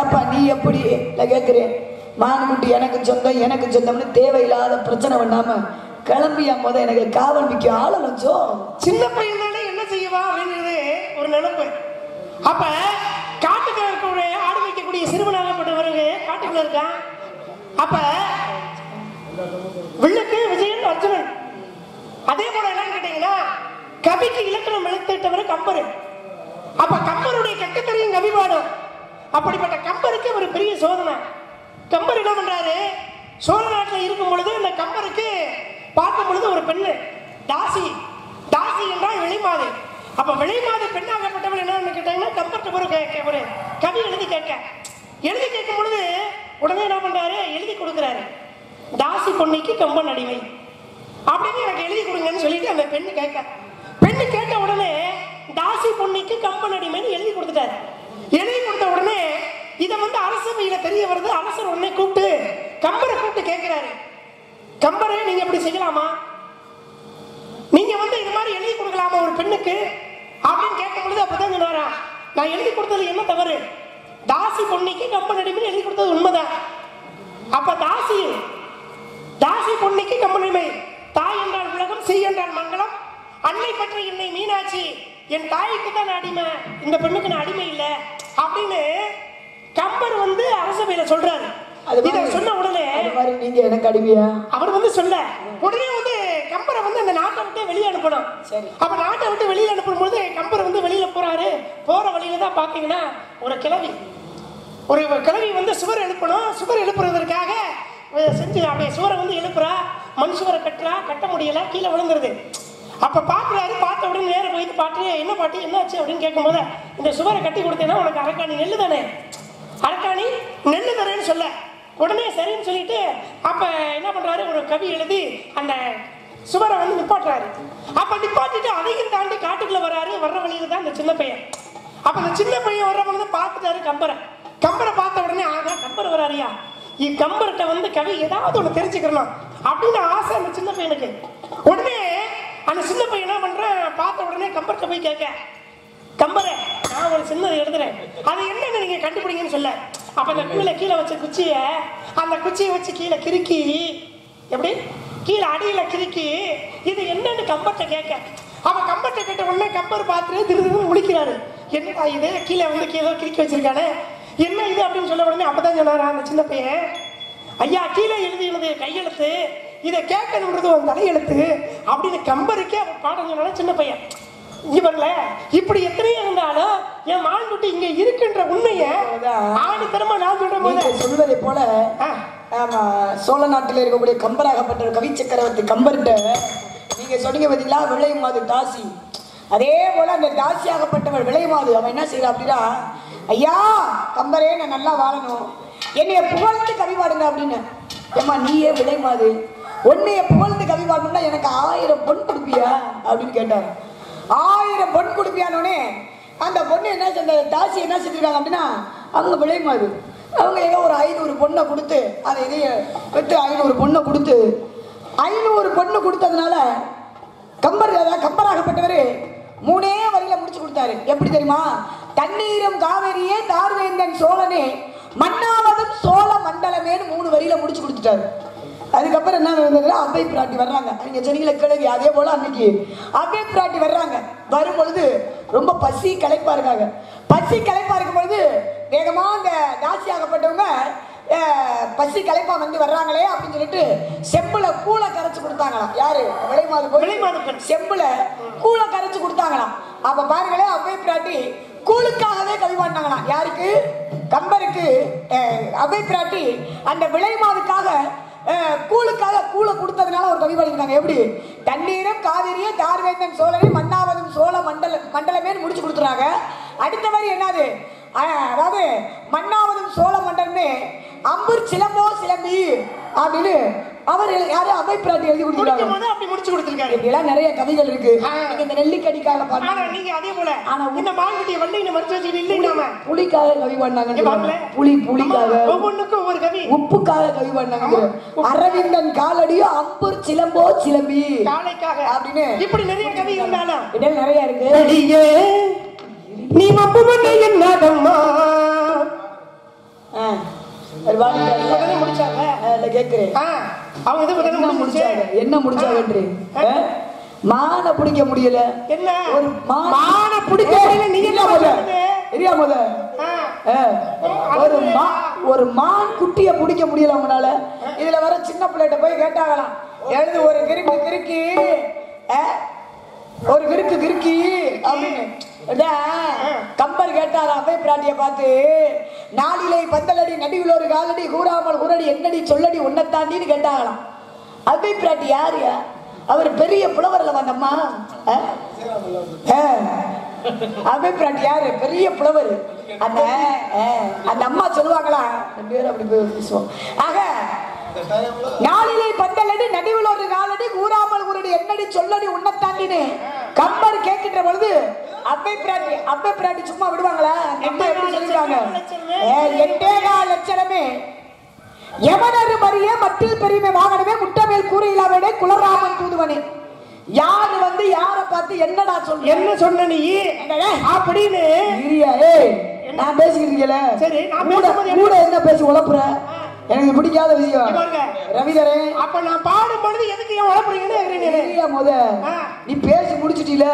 ஏப்பா நீ எப்படி கேட்கிறேன், மான்குட்டி எனக்கு சொந்தம் எனக்கு சொந்தம்னு தேவையில்லாத பிரச்சனை பண்ணாம கிளம்பியா போத எனக்கு காவல் மிக்க ஆள வச்சோம். சின்ன பையன் தானே என்ன செய்வா அப்படிங்கிறது ஒரு நினைப்பு. அப்ப காட்டுக்குள்ள இருக்கக்கூடிய ஆடு வைக்கக்கூடிய சிறுவனாகப்பட்டவருக்கு காட்டுக்குள்ள இருக்கான். அப்ப வில்லுக்கு விஜயன் அர்ஜுனன். அதே போல என்னன்னு கேட்டீங்கன்னா கவிக்கு இலக்கணம் எழுத்திட்டவர் கம்பரு. அப்ப கம்பருடைய கட்டுத்தறியும் கவி பாடும். அப்படிப்பட்ட கம்பருக்கு ஒரு பெரிய சோதனை. கம்பர் என்ன பண்றாரு, சோழ நாட்டில் இருக்கும் பொழுது இந்த கம்பருக்கு பார்க்கும் பொழுது ஒரு பெண்ணு தாசி, தாசி என்றால் விளைமாது. அப்ப விளைமாது பெண்ணாகப்பட்டவள் என்னன்னு கேட்டாங்கன்னா கம்பர்கிட்ட ஒரு கவி எழுதி கேட்கும் பொழுது உடனே என்ன பண்றாரு, எழுதி கொடுக்குறாரு, தாசி பொன்னிக்கு கம்பன் அடிமை அப்படின்னு எனக்கு எழுதி கொடுங்கன்னு சொல்லிட்டு அந்த பெண்ணு கேட்ட உடனே தாசி பொன்னிக்கு கம்பன் அடிமைன்னு எழுதி கொடுத்துட்டாரு. எழுதி கொடுத்த உடனே இதை அரசவையில தெரிய வருது. அரசர் உடனே கூப்பிட்டு கம்பரை கூப்பிட்டு கேட்கிறாரு, கம்பரே நீங்க இப்படி செய்யலாமா, நீங்க இது மாதிரி எழுதி கொடுக்கலாமா ஒரு பெண்ணுக்கு அப்படின்னு கேட்கும் பொழுது அப்பதான் சொன்னாரா, நான் எழுதி கொடுத்தது என்ன தவறு, தாசி பொன்னிக்கு கம்பன் அடிமைன்னு எழுதி கொடுத்தது உண்மைதான். அப்ப தாசி பொன்னிக்கு கம்பன் அடிமை, தாய் என்றால் உலகம், செய் என்றால் மங்களம், அன்னை பற்றி என்னை மீனாட்சி, என் தாய்க்கு தான் அடிமை, இந்த பெண்ணுக்கு நான் அடிமை இல்லை அப்படின்னு கம்பர் அரசவையில சொல்றாரு. இத சொன்ன உடனே நீங்க எனக்கு அடிமையா அவர் சொல்ல உடனே கம்பரை அந்த நாட்டை விட்டு வெளியே அனுப்பணும். அப்ப நாட்டை விட்டு வெளியே அனுப்பும் போது கம்பர் வெளியில போறாரு. போற வழியில தான் பாத்தீங்கன்னா ஒரு கிழவி சுவர் எழுப்பணும். சுவர் எழுப்புறதற்காக செஞ்சு அப்படியே சுவரை எழுப்புறா, மண் சுவரை கட்ட முடியல, கீழே விழுந்துருது. அப்ப பாக்குறாரு. பார்த்த உடனே நேர போயிட்டு பாட்டு என்ன பாட்டு என்னாச்சு அப்படின்னு கேட்கும் போது, இந்த சுவரை கட்டி கொடுத்தேன்னா உனக்கு அரக்காணி நெல்லு தானே, அரக்காணி நெல்லு தரேன்னு சொல்ல உடனே சரின்னு சொல்லிட்டு அப்ப என்ன பண்றாரு, ஒரு கவி எழுதி அந்த சுவரை நிப்பாட்டுறாரு. அப்ப நிப்பாட்டிட்டு அதையும் தாண்டி காட்டுக்குள்ள வர்றாரு. வர்ற வழியில தான் இந்த சின்ன பையன். அப்ப இந்த சின்ன பையன் வர்ற பொழுது பார்த்துட்டாரு கம்பரை பார்த்த உடனே கம்பர் வராரியா, கம்பர்கிட்ட கவி ஏதாவது ஒண்ணு தெரிஞ்சுக்கலாம் அப்படின்னு ஆசை அந்த சின்ன பையனுக்கு. உடனே அந்த சின்ன பையன் என்ன பண்றேன், பார்த்த உடனே கம்பர்கிட்ட போய் கேட்க, கம்பரை நான் ஒரு சின்னதை எழுதுறேன், அது என்னன்னு நீங்க கண்டுபிடிங்கன்னு சொல்ல. அப்ப அந்த கீழே வச்ச அந்த குச்சியை வச்சு கீழே கிறுக்கி, எப்படி கீழே அடியில கிறுக்கி இது என்னன்னு கம்பர்கிட்ட கேட்க. அவ கம்பர்கிட்ட கேட்ட உடனே கம்பர் பார்த்துட்டு திருதுன்னு முழிக்கிறாரு. என்னடா இது, கீழே கீழே கிறுக்கி வச்சிருக்கானே, என்ன இது அப்படின்னு சொல்ல உடனே அப்பதான் சொன்னாரா அந்த சின்ன பையன், ஐயா கீழே எழுதினது கையெழுத்து, இதை கேட்கணுன்றது ஒரு தலையெழுத்து அப்படின்னு கம்பருக்கே பாடம் சொன்னாலும் சின்ன பையன். இவர்ல இப்படி எத்தனையோ இருந்தாலும் என் மான்குட்டி இங்க இருக்குன்ற உண்மையை ஆணித்தரமா நான் சொல்றேன் போது சொல்வதை போல சோழ நாட்டில் இருக்கக்கூடிய கம்பராகப்பட்ட கவி சக்கரவர்த்தி கம்பர்கிட்ட நீங்க சொன்னீங்க பார்த்தீங்களா, விளைமாது தாசி. அதே போல அந்த தாசியாகப்பட்டவர் விளைமாது அவன் என்ன செய்யறா அப்படின்னா, ஐயா கம்பரே நான் நல்லா வாழணும், என்னைய புகழ்ந்து கவி பாடுங்க அப்படின்னு. ஏமா நீயே விளைமாது, உன்னைய புகழ்ந்து கவி பாடணும்னா எனக்கு 1000 பொன் கொடுப்பியா அப்படின்னு கேட்டார். 1000 பொன் கொடுப்பியானோடனே அந்த பொண்ணு என்ன செஞ்ச, தாசி என்ன செஞ்சிருக்காங்க அப்படின்னா, அவங்க விளைமாது அவங்க ஏதோ ஒரு 500 பொண்ணை கொடுத்து அதை இதைய விட்டு 500 பொண்ணை கொடுத்து 500 பொண்ணு கொடுத்ததுனால கம்பராகப்பட்டவர் 3 வரியில முடிச்சு கொடுத்தாரு. எப்படி தெரியுமா? தண்ணீரும் காவிரியே தார்வேந்தன் சோழனே மன்னாவதும் சோழ மண்டலமேன்னு 3 வரியில முடிச்சு கொடுத்துட்டாரு. அதுக்கப்புறம் என்ன நடந்தது? அவ்வை பிராட்டி வர்றாங்க. நீங்க சொன்னீங்களே கிழவி, அதே போல அன்னைக்கு அவ்வை பிராட்டி வர்றாங்க. வரும் பொழுது ரொம்ப பசி களைப்பா இருக்காங்க. பசி களைப்பா இருக்கும் பொழுது வேகமா அந்த தாசியாகப்பட்டவங்க பசி களைப்பா வந்து வர்றாங்களே அப்படின்னு சொல்லிட்டு செம்புல கூளை கரைச்சு கொடுத்தாங்களாம். யாரு? விலைமாது செம்புல கூளை கரைச்சு கொடுத்தாங்களாம். அப்ப பாருங்களேன், அவ்வை பிராட்டி கூழுக்காகவே கவி பாடினாங்களாம். யாருக்கு? கம்பருக்கு. அவ்வை பிராட்டி அந்த விலைமாதுக்காக கூழுக்காக கூளை கொடுத்ததுனால ஒரு கவி பாடிருக்காங்க. எப்படி? தண்ணீரும் காவிரியே தார்வேந்தன் சோழனை மன்னாவதும் சோழ மண்டலமே முடிச்சு கொடுத்துறாங்க. அடுத்த மாதிரி என்னது? அதாவது மன்னாவதும் சோழ மண்டலமே அம்பூர் சிலம்போ சிலம்பி அப்படின்னு அவர் யாரு? அவ்வை பிராட்டி எழுதி கொடுத்துருக்காங்க. அப்படி முடிச்சு கொடுத்துருக்காரு. இப்படிலாம் நிறைய கவிகள் இருக்கு. நீங்க இந்த நெல்லிக்கடிக்காக பாருங்க. நீங்க அதே போல ஆனா இந்த மான்குட்டியை வள்ளியில மறைச்சு வச்சு இல்லைங்க. புலிக்காக கவி பண்ணாங்க. புலிக்காக ஒவ்வொன்றுக்கும் ஒவ்வொரு கவி. உப்புக்காக கவி பண்ணாங்க. அரவிந்தன் காலடியோ அம்பூர் சிலம்போ சிலம்பி காலைக்காக அப்படின்னு இப்படி நிறைய கவி இருந்தாலும் இடம் நிறைய இருக்கு. நீ வம்பு பண்ண என்னதம்மா முடிச்சாங்க. கேக்குறேன் அவங்க முடிச்சாங்க. என்ன முடிச்சாங்க? மான பிடிக்க முடியல. என்ன ஒரு மான பிடிக்க முடியல? நீங்க ஒரு மான் குட்டிய பிடிக்க முடியல உங்களால. இதுல வர சின்ன பிள்ளைகிட்ட போய் கேட்டாங்களாம், எழுது ஒரு கிறுக்கு கிறுக்கி ஒரு கிறுக்கு கிறுக்கி அப்படின்னு கம்பர் கேட்டாரா அவ்வை பிராட்டிய பார்த்து. நாளிலை பந்தலடி நடிவில் ஒரு காலடி கூறாமல் கூறடி என்னடி சொல்லடி உன்னத்தாண்டின்னு கேட்டாங்களாம். அவ்வை பிராட்டி யாரு? அவர் பெரிய புலவர்ல வந்தம்மா. அவ்வை பிராட்டி யாரு? பெரிய புலவர். அந்த அம்மா சொல்லுவாங்களா அப்படி பேசுவோம். ஆக நாளிலை பந்தலடி நடிவில் ஒரு காலடி கூறாமல் கூறடி என்னடி சொல்லடி உன்னத்தாண்டின்னு கம்பர் கேட்கின்ற பொழுது அவ்வை பிராட்டி சும்மா விடுவாங்களா? அம்மா எப்படி சொல்லிருக்காங்க? 8.25 லட்சமே எவனரு மறிய மட்டில் பெருமை வாகனமே முட்டமேல் கூரையிலாவே குலராமன் தூதுவனே. யாரு வந்து யார பார்த்து என்னடா சொல்ற? என்ன சொன்ன நீ அப்படின்னு நான் பேசிக்கிறீங்களே. சரி, கூட என்ன பேசி உழப்புற? எனக்கு பிடிக்காத விஷயம் ரவிதரே. அப்ப நான் பாடும் பொழுது எதுக்கு ஏன் உழப்புறீங்கன்னு நீ பேசி முடிச்சிட்டீல.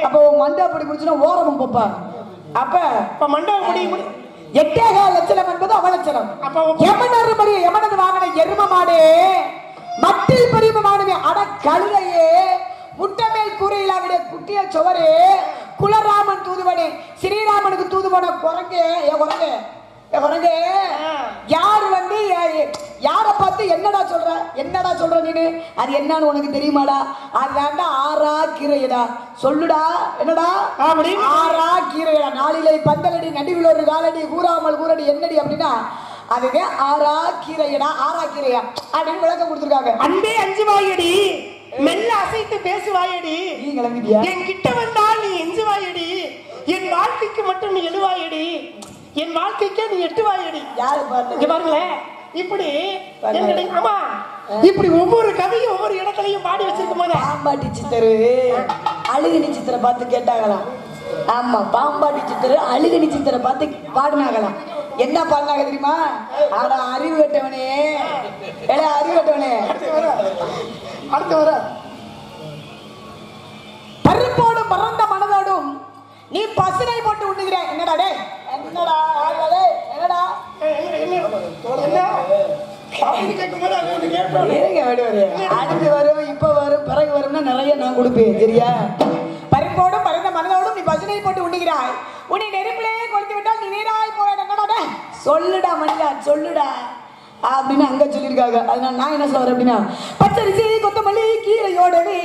அப்ப மண்டா படி முடிச்சுன்னா ஓரமும் போப்பா. அப்ப மண்டா படி 8.25 லட்சம் என்பது அவலட்சணம். எமனரு மறிய எமனது வாங்கின எரும மாடே மட்டில் பெரிய மாடுமே அட கழுதையே முட்டமேல் கூரையில விட குட்டிய சுவரே குலராமன் தூதுவனே ஸ்ரீராமனுக்கு தூதுவன குரங்கே குரங்கே யாரு வந்து யார பார்த்து என்னடா சொல்ற நீனு? அது என்னன்னு உனக்கு தெரியுமாடா? அதாண்டா ஆறா கீரையடா. சொல்லுடா என்னடா? ஆறா கீரையடா. நாளிலை பந்தலடி நடுவில் ஒரு காலடி கூறாமல் கூறடி என்னடி அப்படின்னா அதுவே ஆறா கீரையடா. ஆறா கீரையா அப்படின்னு விளக்கம் கொடுத்துருக்காங்க. அன்பே 5 வாயடி மெல்ல அசைத்து பேசுவாயடி. நீ கிளம்பிட்டியா? என் கிட்ட வந்தால் நீ 5 வாயடி. என் வாழ்க்கைக்கு மட்டும் நீ 7 வாயடி. என் வாழ்க்கைக்கே நீ 8 வாயடி. யாரு பாருங்களேன் இப்படி. ஆமா, இப்படி ஒவ்வொரு கதையும் ஒவ்வொரு இடத்துலயும் பாடி வச்சிருக்கும் போது பாம்பாட்டி சித்தரு அழுகணி சித்திரை பார்த்து கேட்டாங்களாம். ஆமா, பாம்பாட்டி சித்தரு அழுகணி சித்திரை பார்த்து பாடினாங்களாம். என்ன பாடினாங்க தெரியுமா? ஆனா அறிவு கட்டவனே அறிவு கட்டவனே அடுத்து வர பருப்போடும் பறந்த மனதோடும் நீ பசுனை போட்டு உண்ணுகிற. என்னடா டே என்னடா என்னடா அடுத்து வரும் இப்ப வரும் பிறகு வரும்னா நிறைய நான் கொடுப்பேன். சரியா? பருப்போடும் பறந்த மனதோடும் நீ பசுனை போட்டு உண்ணுகிறாய். உன்னை நெருப்பிலேயே கொளுத்து விட்டால் நீ நீராய் போய் என்னடா சொல்லுடா மனிதா சொல்லுடா அப்படின்னு அங்க சொல்லியிருக்காங்க. அதனால நான் என்ன சொல்றேன் அப்படின்னா பச்சரிசி கொத்தமல்லி கீரையோடவே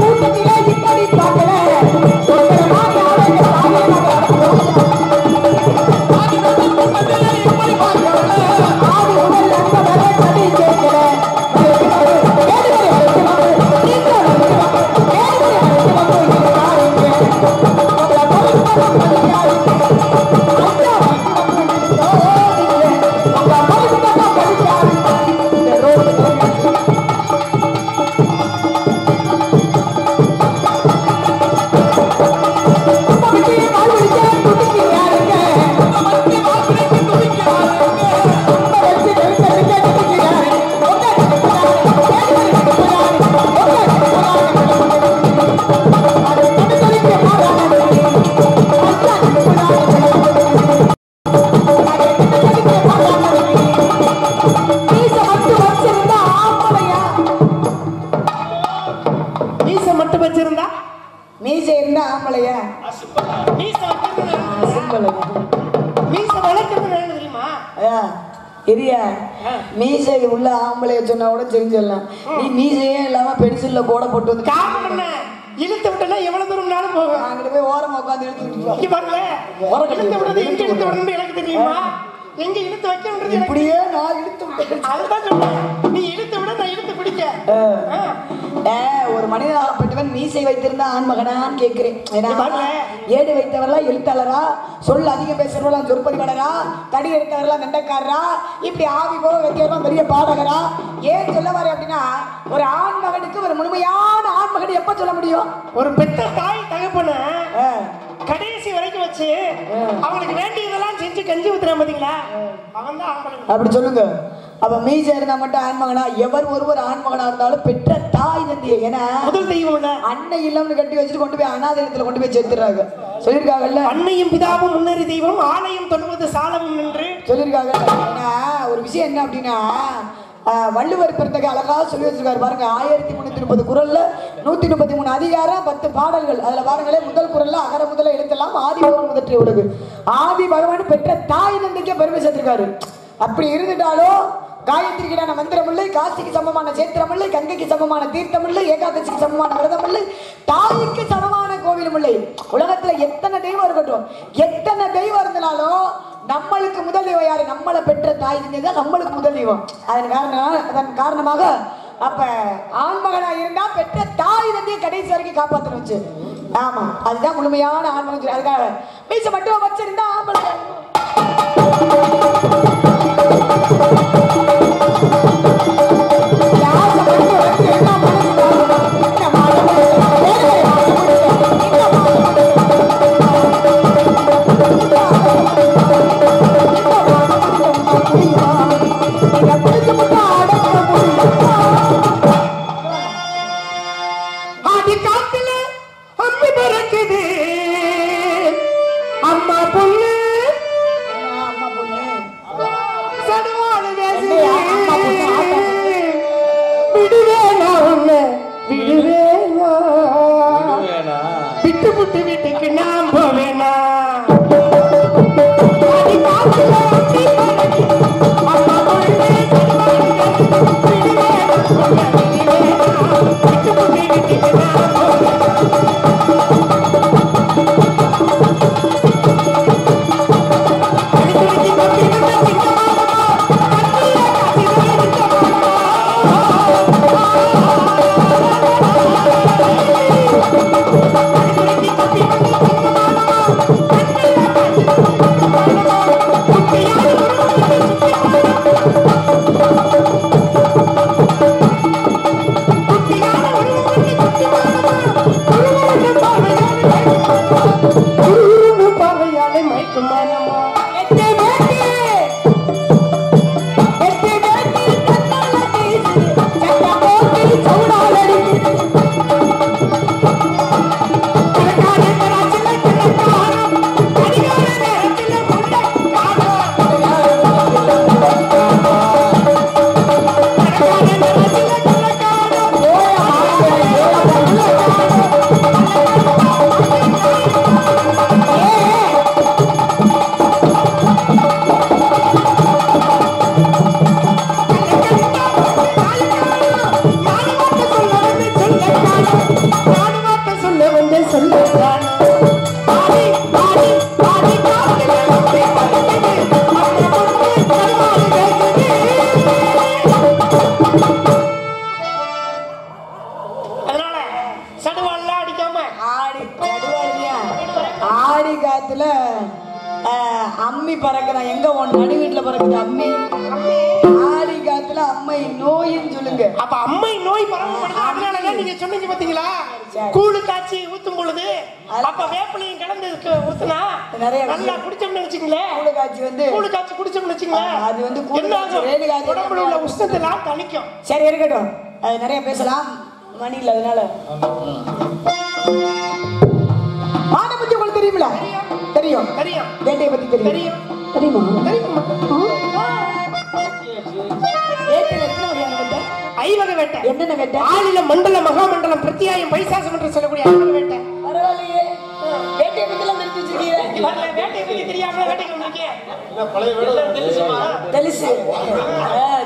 கூட்டத்திலே இப்படி பார்க்கல வளர்க்கறது என்ன தெரியுமா? இரியா மீசை உள்ள ஆம்பளைய சொன்னா கூட தெரிஞ்சிடலாம். நீ மீசையே இல்லாம பென்சில்ல கோட போட்டு வந்து காரணம் என்ன? இழுத்து விட்டா எவ்வளவு தூரம்னாலும் போகும். அங்கிட்டு போய் ஓரமா உட்காந்து இழுத்து இங்க பாருங்க, இழுத்து விடுறது எங்க இழுத்து விடணும்னு எனக்கு தெரியுமா? எங்க இழுத்து வைக்கணும்ன்றது இப்படியே நான் இழுத்து விட்டேன். அதுதான் சொல்றேன், நீ இழுத்து விட நான் இழுத்து பிடிக்க. ஒரு மனிதனாகப்பட்டவன் மீசை வைத்திருந்தா ஆண்மகனான்னு கேட்கிறேன். ஏடு வைத்தவர்களா எழுத்தாளரா, சொல் அதிகம் பேசுறவர்களா சொற்பதிவாளரா, தடி எடுத்தவர்களா நண்டக்காரரா, இப்படி ஆவி போக வைக்கிறவா பெரிய பாடகரா? ஏன் சொல்ல வர அப்படின்னா, ஒரு ஆண்மகனுக்கு ஒரு முழுமையான ஆண்மகன் எப்ப சொல்ல முடியும்? ஒரு பெற்ற தாய் தகப்பன கடைசி வரைக்கும் வச்சு அவங்களுக்கு வேண்டியதெல்லாம் செஞ்சு கஞ்சி ஊத்துறான் பாத்தீங்களா, அவன் தான் ஆண்மகன். அப்படி சொல்லுங்க. அப்ப மீசை இருந்தா மட்டும் ஆண்மகனா? எவர் ஒருவர் ஆண்மகனா இருந்தாலும் பெற்ற தாய் தந்தையை, ஏன்னா முதல் தெய்வம் அன்னை இல்லம்னு கட்டி வச்சுட்டு கொண்டு போய் அனாதயத்துல கொண்டு போய் சேர்த்துறாங்க. சொல்லிருக்காங்கல்ல, அன்னையும் பிதாவும் முன்னேறி தெய்வம் ஆலயம் தொழுவது சாலவும் என்று சொல்லிருக்காங்க. ஒரு விஷயம் என்ன அப்படின்னா, வள்ளுவர் பிறந்தகை அழகா சொல்லி வச்சிருக்காரு பாருங்க. 1330 குறள்ல 133 அதிகாரம் 10 பாடல்கள். அதுல பாருங்களேன், முதல் குறள்ல அகர முதல எழுத்தெல்லாம் ஆதி பகவான் முதற்றே உலகு. ஆதி பகவான் பெற்ற தாய் தந்தைக்கே பெருமை சேர்த்திருக்காரு. அப்படி இருந்துட்டாலும் காயத்ரிக்கான மந்திரம் இல்லை, காசிக்கு சமமான சேத்திரம் இல்லை, கங்கைக்கு சமமான தீர்த்தம் இல்லை, ஏகாதசிக்கு சமமான விரதம் இல்லை, தாய்க்கு சமமான கோவிலும் இல்லை. உலகத்துல எத்தனை தெய்வம் இருக்கட்டும், எத்தனை தெய்வம் இருந்தாலும் நம்மளுக்கு முதல் தெய்வம் யாரு? நம்மளை பெற்ற தாய் தந்தை தான் நம்மளுக்கு முதல் தெய்வம். அதன் காரணமாக அப்ப ஆண்மகனா இருந்தா பெற்ற தாய் தந்தையை கடைசி வரைக்கும் காப்பாற்றணும் வச்சு. ஆமா, அதுதான் முழுமையான ஆண்மகன். அதுக்காக மீச மட்டும் வச்சிருந்தா ஆம்பளை அம்மி பறக்குதான். எங்க உன் நடு வீட்டுல பறக்குது அம்மி. ஆடி காத்துல அம்மை நோயின்னு சொல்லுங்க. அப்ப அம்மை நோய் பரவப்படுது. அதனாலதான் நீங்க சொன்னீங்க பாத்தீங்களா, கூழு காய்ச்சி ஊத்தும் பொழுது அப்ப வேப்பிலையும் கலந்து ஊத்துனா நிறைய நல்லா குடிச்சோம்னு வச்சுங்களே. கூழு காய்ச்சி குடிச்சோம்னு வச்சுங்களே, அது வந்து உடம்புல உள்ள உஷ்ணத்தெல்லாம் தணிக்கும். சரி இருக்கட்டும், அது நிறைய பேசலாம், மணி இல்ல அதனால. ஆனை பத்தி உங்களுக்கு தெரியுமில? தெரியும் தெரியும். வேட்டையை பத்தி தெரியும் தெரியும் தெரியுமா? தெரியுமா? வேட்டையில எத்தனை வகையான வேட்டை? ஐவகை வேட்டை. என்னென்ன வேட்டை? ஆளில மண்டலம், மகாமண்டலம், பிரத்தியாயம், பைசாசம் என்று சொல்லக்கூடிய ஐவகை வேட்டை. பரவாயில்லையே, வேட்டையை பத்தி எல்லாம் தெரிஞ்சு வச்சிருக்கீங்க. வேட்டையை பத்தி தெரியாம வேட்டைக்கு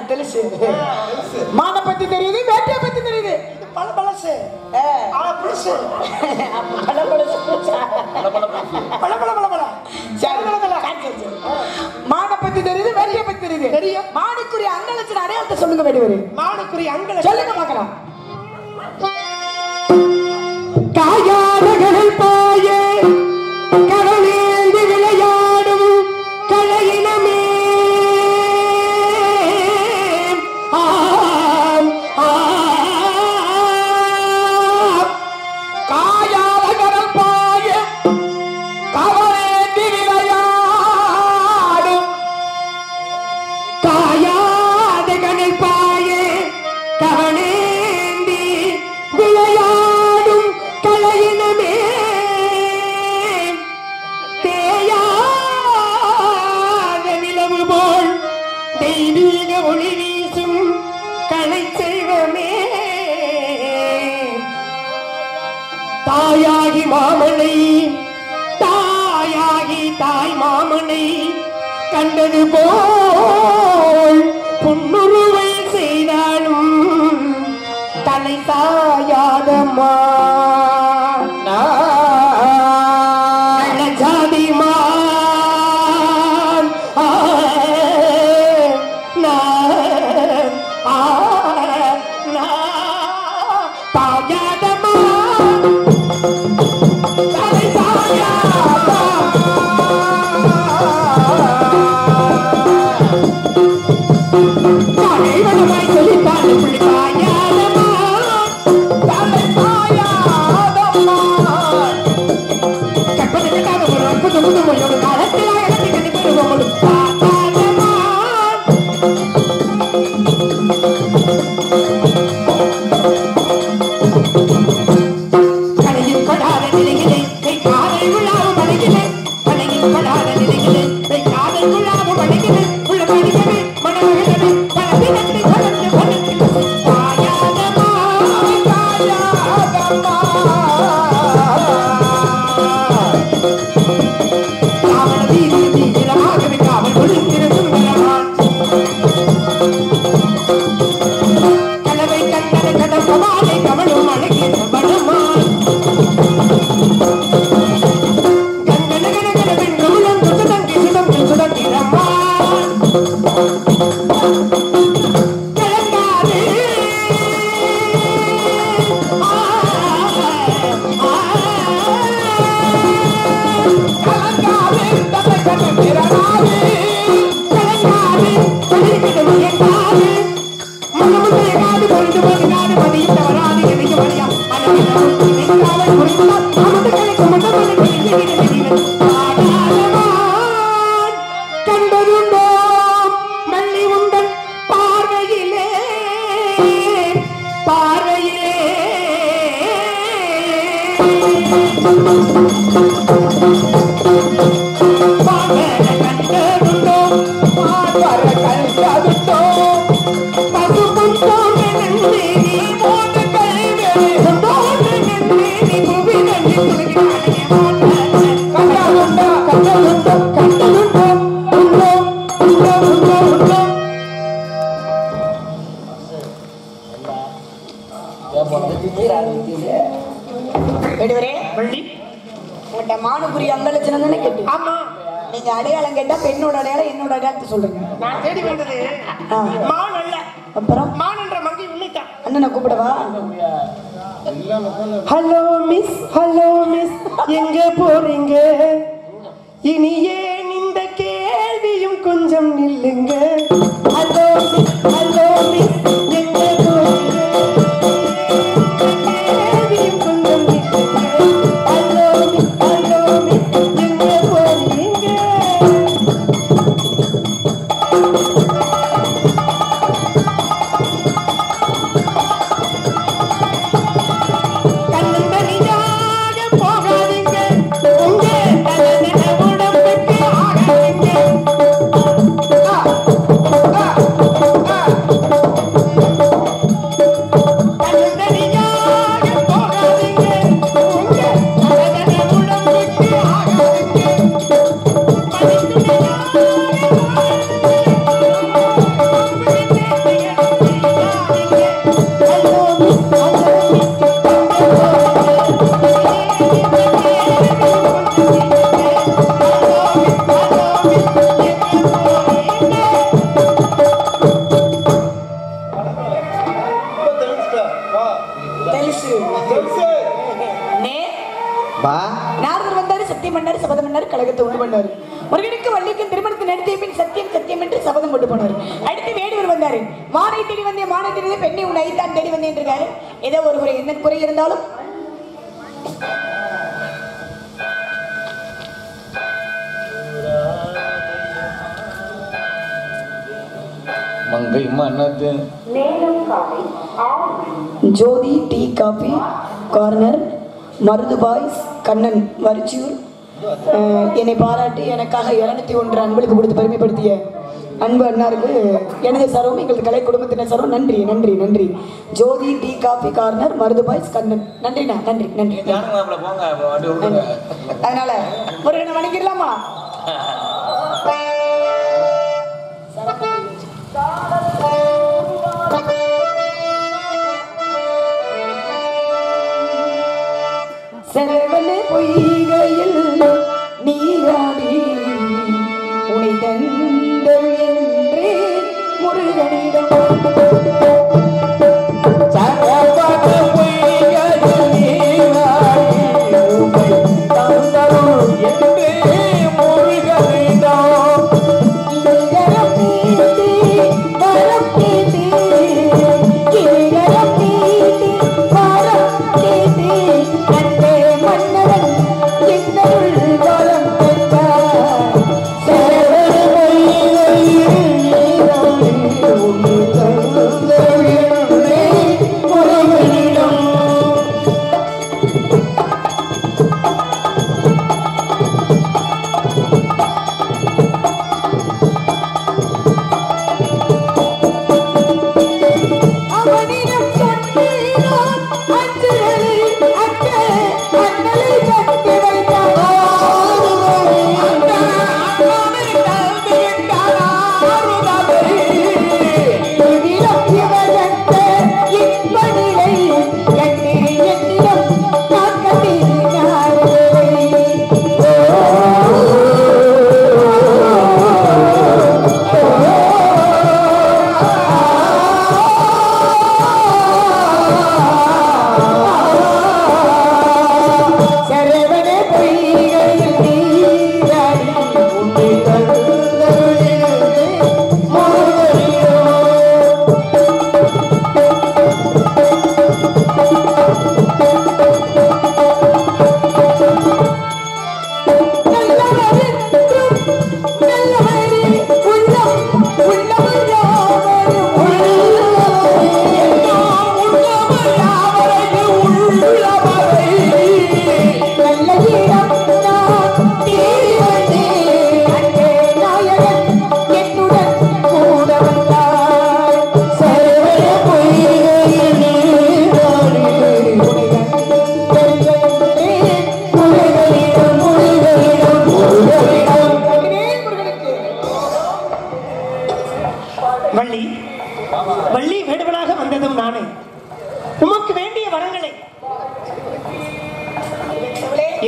தெலுசு மான பத்தி தெரியுது, வேட்டிய பத்தி தெரியுது. பல பழசு மான பத்தி தெரியுது, வேட்டிய பத்தி தெரியுது. தெரியும். மானுக்குரிய அங்கலட்சண அடையாளத்தை சொல்லுங்க வேண்டுவரு. மானுக்குரிய அங்கல சொல்லுங்க பார்க்கலாம். காயாதகள் பாய கடலேந்தி விளையாடும் கலையினமே காயாதகள் பாய கடலேந்தி விளையாடும் காயாதகள் பாய கடலேந்தி விளையாடும் கலையினமே தேயாத நிலவு போல் தெய்வீக ஒளி வீசும் கலை செல்வமே தாயாகி மாமனை தாயாகி தாய் மாமனை கண்டது போல் புன்னுருவை செய்தாலும் தலை தாயாதம்மா ஜாதிமான் தாயாதம்மா தலை தாயாதம்மா தலைவனமாய் சொல்லித்தாள் புள்ளி தாயாதம்மா தலை தாயாதம்மா கற்பனை கட்டாத ஒரு அற்புத முதுமையோடு காலத்தில் அழகத்தை கண்டிப்பது தாயாதம்மா கலையில் படாத நிலையிலே கை காதல் உள்ளாவும் அழகிலே கலையில் படாத நிலையிலே கை காதல் உள்ளாவும் அழகிலே உள்ள படிக்கவே மனமகிழவே பலத்தினத்தை வளர்த்து வளர்த்து தாயாதம்மா தாயாதம்மா காவல வீதி வீரமாகவே காவல் ஒழுங்கிற சுந்தரமான் கலவை கண்டன கடம்பமாலை கவலும் அழகிய படமான் கங்கனகனகனவின் கவுளம் சுதங்கி சுதங்கி சுதங்கிரமான் கலங்காதே கலங்காதே தலை கண்ண திறனாதே கலங்காதே கலிக்கிட முயங்காதே முன்னமுந்தையகாது பொழுது மதுகாது மதியிட்ட வராது எனக்கு வரையா அழகினமும் நினைக்காமல் குறித்தால் அமுது கலைக்கு முன்னமனுக்கு எதிரிட வெளிவன் ஆடாதமான் கண்டதுண்டோ மல்லி உந்தன் பார்வையிலே பார்வையிலே பார்வர கண்டதுண்டோ பார்வர கண்டதுண்டோ பசுப்பும் போன்ற நன்றி நீ போன்ற கல்வி போன்ற நன்றி நீ புவிதன் சொல்கிறானே கண்டதுண்டோ கண்டதுண்டோ கண்டதுண்டோ உண்டோ உண்டோ உண்டோ உண்டோ வேண்டுவரே வள்ளி உங்கள்கிட்ட மானுக்குரிய அங்கலட்சணம் தானே கேட்டு. ஆமா நீங்க அடையாளம் கேட்டா பெண்ணோட அடையாளம் என்னோட அடையாளத்தை சொல்றீங்க. நான் தேடி வந்தது மான் அல்ல, அப்புறம் மான் என்ற மங்கை உன்னைத்தான். அண்ணனை கூப்பிடவா? ஹலோ மிஸ் எங்க போறீங்க? இனி ஏன் இந்த கேள்வியும் கொஞ்சம் நில்லுங்க. ஹலோ மிஸ் எங்க போறீங்க? கேள்வியும் கொஞ்சம் நில்லுங்க. ஹலோ மிஸ் எங்க போறீங்க? கண்ணந்தனியாக போகாதீங்க, உங்க தனதன உடம்புக்கு ஆகாதீங்க. திருமணத்தை நடத்திய பின் சத்தியம் சத்தியம் என்று சபதம் கொண்டு போனார். அடுத்து வேடுவர் வந்தாரு. மானை தேடி வந்தேன், மானை தேடி பெண்ணை உன் ஐத்தான் தேடி வந்தேன் இருக்காரு. ஏதோ ஒரு குறை, என்ன குறை இருந்தாலும் மங்கை மனது Jothi tea coffee corner, Maruthu boys, Kannan Maruchiyur என்னை பாராட்டி எனக்காக 201 அன்பளிப்பு கொடுத்து பெருமைப்படுத்திய அன்பு அண்ணாருக்கு எனது சர்வம் எங்களது கலை குடும்பத்தினர் சர்வம் நன்றி நன்றி நன்றி. Jothi tea coffee corner, Maruthu boys, Kannan நன்றிண்ணா, நன்றி நன்றி. அதனால முருகனை வணங்கிடலாமா? செலவன பொய்கையில் நீராடி உனை தந்தல் என்றே முருகனிடம்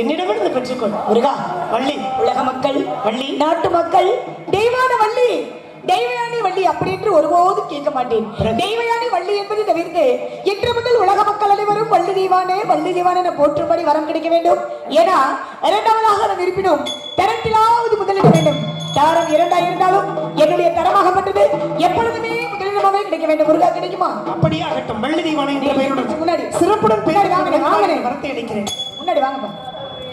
என்னிடமிருந்து பெற்றுக்கொள் முருகா. வள்ளி, உலக மக்கள், வள்ளி, நாட்டு மக்கள் தெய்வான வள்ளி, தெய்வயானி வள்ளி அப்படி என்று ஒருபோதும் கேட்க மாட்டேன். தெய்வயானி வள்ளி என்பதை தவிர்த்து இன்று முதல் உலக மக்கள் அனைவரும் வள்ளி தெய்வானே வள்ளி தெய்வானே என போற்றும்படி வரம் கிடைக்க வேண்டும். ஏன்னா இரண்டாவதாக நாம் இருப்பினும் தரத்திலாவது முதலிட வேண்டும். தாரம் இரண்டாக இருந்தாலும் என்னுடைய தரமாகப்பட்டது எப்பொழுதுமே முதலிடமாகவே கிடைக்க வேண்டும். முருகா, கிடைக்குமா? அப்படியாகட்டும். வள்ளி தெய்வானை என்ற பெயருடன் முன்னாடி சிறப்புடன் பின்னாடி வாங்க, வாங்க, வரத்தை அளிக்கிறேன். முன்னாடி வாங்கப்பா,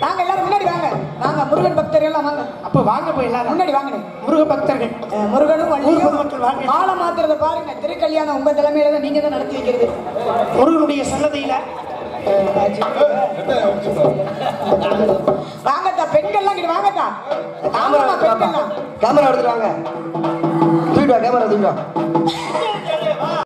வாங்க எல்லாரும் முன்னாடி வாங்க. வாங்க முருகன் பக்தர்கள் எல்லாம் வாங்க. அப்ப வாங்க போய் எல்லாரும் முன்னாடி வாங்க. முருக பக்தர்கள் முருகனும் வள்ளியும் மக்கள் வாங்க. மாலை மாத்திரத்தை பாருங்க. திருக்கல்யாணம் உங்க தலைமையில தான் நீங்க தான் நடத்தி வைக்கிறது. முருகனுடைய சன்னதியில வாங்கத்தா பெண்கள்லாம் இங்க வாங்கத்தா. கேமரா எடுத்துட்டு வாங்க. தூக்கிட்டு வா, கேமரா தூக்கிட்டு வா.